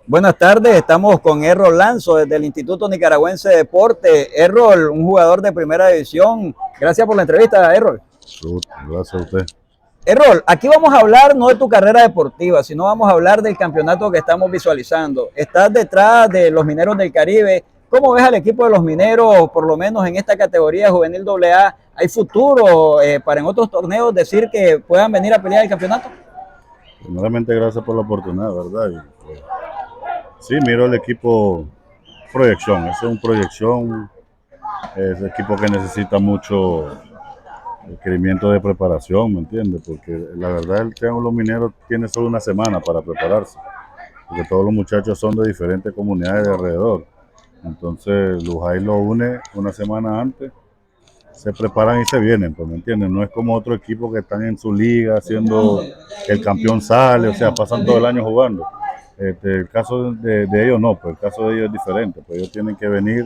Buenas tardes, estamos con Errol Lanzo desde el Instituto Nicaragüense de Deporte. Errol, un jugador de primera división. Gracias por la entrevista, Errol. Gracias a usted. Errol, aquí vamos a hablar no de tu carrera deportiva, sino vamos a hablar del campeonato que estamos visualizando. Estás detrás de los Mineros del Caribe. ¿Cómo ves al equipo de los Mineros, por lo menos en esta categoría juvenil AA? ¿Hay futuro para en otros torneos decir que puedan venir a pelear el campeonato? Primeramente, gracias por la oportunidad, ¿verdad? Sí, miro el equipo proyección. Es una proyección, es un equipo que necesita mucho requerimiento de preparación, ¿me entiendes? Porque la verdad el Triángulo Minero tiene solo una semana para prepararse, porque todos los muchachos son de diferentes comunidades de alrededor. Entonces Lujay lo une una semana antes, se preparan y se vienen, pues, ¿me entiendes? No es como otro equipo que están en su liga haciendo el campeón sale, o sea, pasan todo el año jugando. El caso de ellos no, pues el caso de ellos es diferente, pues ellos tienen que venir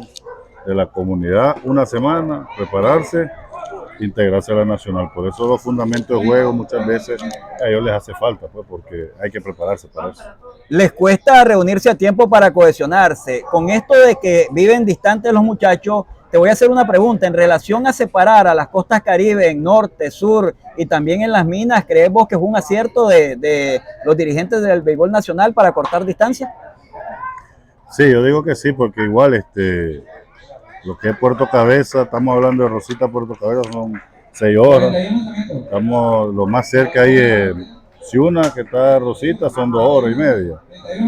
de la comunidad una semana, prepararse, integrarse a la nacional. Por eso los fundamentos de juego muchas veces a ellos les hace falta, pues porque hay que prepararse para eso. Les cuesta reunirse a tiempo para cohesionarse. Con esto de que viven distantes los muchachos, te voy a hacer una pregunta. En relación a separar a las costas Caribe en norte, sur y también en las minas, ¿crees vos que fue un acierto de los dirigentes del béisbol nacional para cortar distancia? Sí, yo digo que sí, porque igual lo que es Puerto Cabeza, estamos hablando de Rosita Puerto Cabeza, son 6 horas. Estamos lo más cerca ahí es Ciuna, que está Rosita, son 2 horas y media.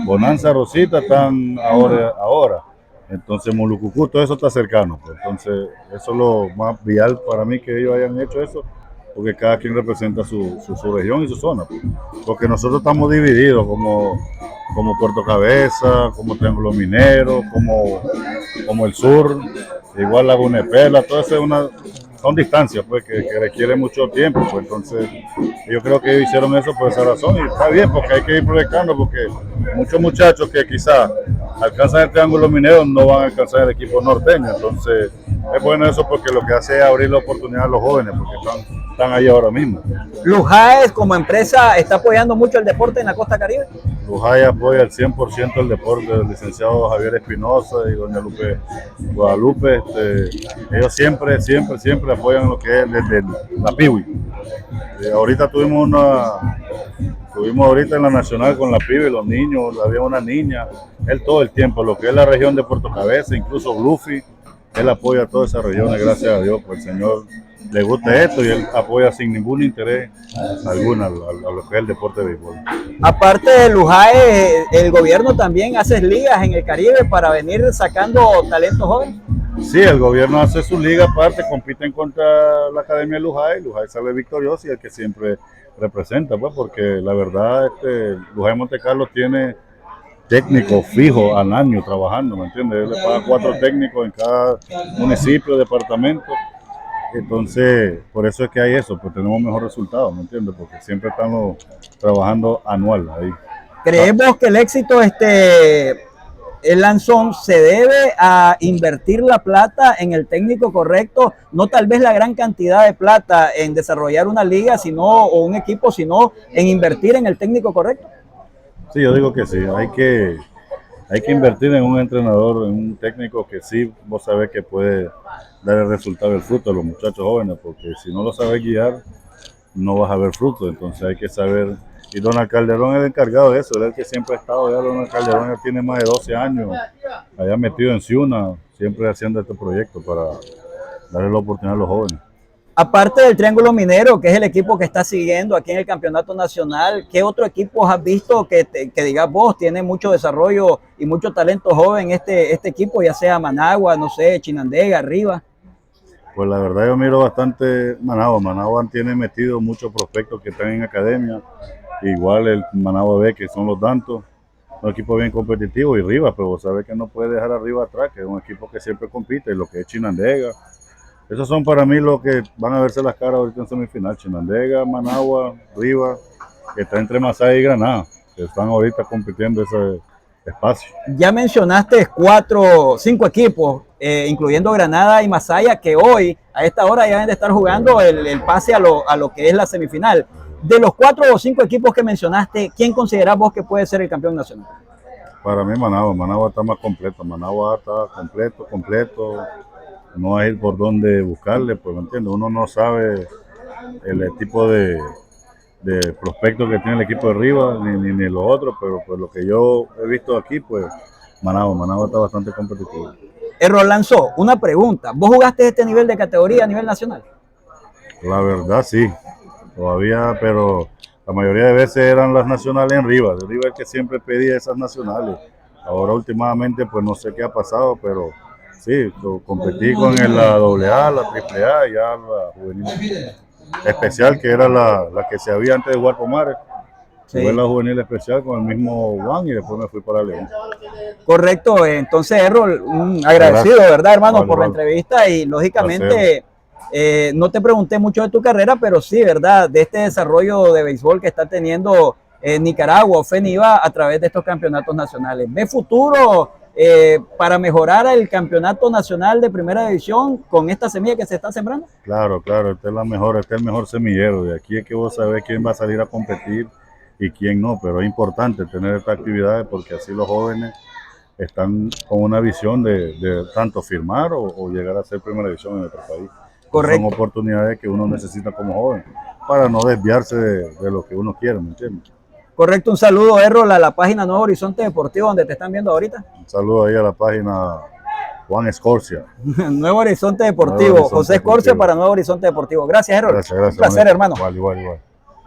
Bonanza Rosita están ahora. Entonces Mulucucú, todo eso está cercano. Pues. Entonces eso es lo más vial para mí que ellos hayan hecho eso, porque cada quien representa su región y su zona. Pues. Porque nosotros estamos divididos como Puerto Cabeza, como Triángulo Minero, como el sur, igual Laguna de Perla, todo eso son distancias pues que requieren mucho tiempo, pues entonces yo creo que ellos hicieron eso por esa razón y está bien porque hay que ir proyectando porque muchos muchachos que quizás alcanzan el Triángulo Minero no van a alcanzar el equipo norteño, entonces es bueno eso porque lo que hace es abrir la oportunidad a los jóvenes porque están ahí ahora mismo. Lujay como empresa está apoyando mucho el deporte en la costa Caribe. Lujay apoya al 100% el deporte del licenciado Javier Espinosa y doña Lupe Guadalupe. Ellos siempre apoyan lo que es desde la Piwi. Ahorita tuvimos ahorita en la Nacional con la Piwi, los niños, había una niña, él todo el tiempo, lo que es la región de Puerto Cabeza, incluso Bluffy, él apoya a todas esas regiones, gracias a Dios, pues el Señor le gusta esto y él apoya sin ningún interés alguno a lo que es el deporte de béisbol. Aparte de Lujay, el gobierno también hace ligas en el Caribe para venir sacando talentos jóvenes. Sí, el gobierno hace su liga aparte, compiten contra la Academia de Lujay sale victorioso y el que siempre representa, pues porque la verdad Lujay Montecarlo tiene técnicos fijos al año trabajando, ¿me entiendes? Él le paga 4 técnicos en cada municipio, departamento. Entonces, por eso es que hay eso, pues tenemos mejor resultado, ¿me entiendes? Porque siempre estamos trabajando anual ahí. ¿Creemos que el éxito el Lanzón se debe a invertir la plata en el técnico correcto, no tal vez la gran cantidad de plata en desarrollar una liga o un equipo, sino en invertir en el técnico correcto? Sí, yo digo que sí, hay que invertir en un entrenador, en un técnico que sí, vos sabés que puede dar el resultado, el fruto a los muchachos jóvenes, porque si no lo sabes guiar, no vas a ver fruto, entonces hay que saber. Y Donald Calderón es el encargado de eso, él es el que siempre ha estado allá. Donald Calderón ya tiene más de 12 años allá metido en Ciuna, siempre haciendo este proyecto para darle la oportunidad a los jóvenes. Aparte del Triángulo Minero, que es el equipo que está siguiendo aquí en el Campeonato Nacional, ¿qué otro equipo has visto que digas vos, tiene mucho desarrollo y mucho talento joven este equipo, ya sea Managua, no sé, Chinandega, Rivas? Pues la verdad yo miro bastante Managua. Managua tiene metido muchos prospectos que están en academia, igual el Managua B, que son los Dantos, un equipo bien competitivo, y Rivas, pero vos sabés que no puede dejar a Rivas atrás, que es un equipo que siempre compite, lo que es Chinandega. Esos son para mí los que van a verse las caras ahorita en semifinal. Chinandega, Managua, Rivas, que está entre Masaya y Granada, que están ahorita compitiendo ese espacio. Ya mencionaste 5 equipos, incluyendo Granada y Masaya, que hoy, a esta hora, ya deben de estar jugando el pase a lo que es la semifinal. De los 4 o 5 equipos que mencionaste, ¿quién considerás vos que puede ser el campeón nacional? Para mí Managua está más completo, Managua está completo, no hay por dónde buscarle, pues me entiendes, uno no sabe el tipo de prospectos que tiene el equipo de Rivas, ni los otros, pero pues lo que yo he visto aquí, pues Managua está bastante competitivo. Lanzó una pregunta. ¿Vos jugaste este nivel de categoría a nivel nacional? La verdad sí, todavía, pero la mayoría de veces eran las nacionales en Rivas, el Rivas que siempre pedía esas nacionales. Ahora últimamente pues no sé qué ha pasado, pero sí, competí con la AA, la AAA y ya la juvenil especial, que era la que se había antes de jugar Pomares. Jugué Sí. la juvenil especial con el mismo Juan y después me fui para León. Correcto, entonces Errol, agradecido, ¿verdad, hermano, Vale, por la vale. entrevista y Placer. lógicamente no te pregunté mucho de tu carrera, pero sí, ¿verdad? De este desarrollo de béisbol que está teniendo Nicaragua o FENIVA a través de estos campeonatos nacionales. ¿Ve futuro para mejorar el campeonato nacional de primera división con esta semilla que se está sembrando? Claro, claro, esta es la mejor, este es el mejor semillero. De aquí es que vos sabés quién va a salir a competir y quién no, pero es importante tener estas actividades porque así los jóvenes están con una visión de tanto firmar o llegar a ser primera división en nuestro país. Entonces son Correcto. oportunidades que uno necesita como joven para no desviarse de lo que uno quiere, ¿me entiendes? Correcto, un saludo, Errol, a la página Nuevo Horizonte Deportivo donde te están viendo ahorita. Un saludo ahí a la página Juan Escorcia. Nuevo Horizonte Nuevo Deportivo, Horizonte José Escorcia Deportivo. para Nuevo Horizonte Deportivo. Gracias, Errol. Gracias, gracias. Un placer, hermano. Igual, igual, igual.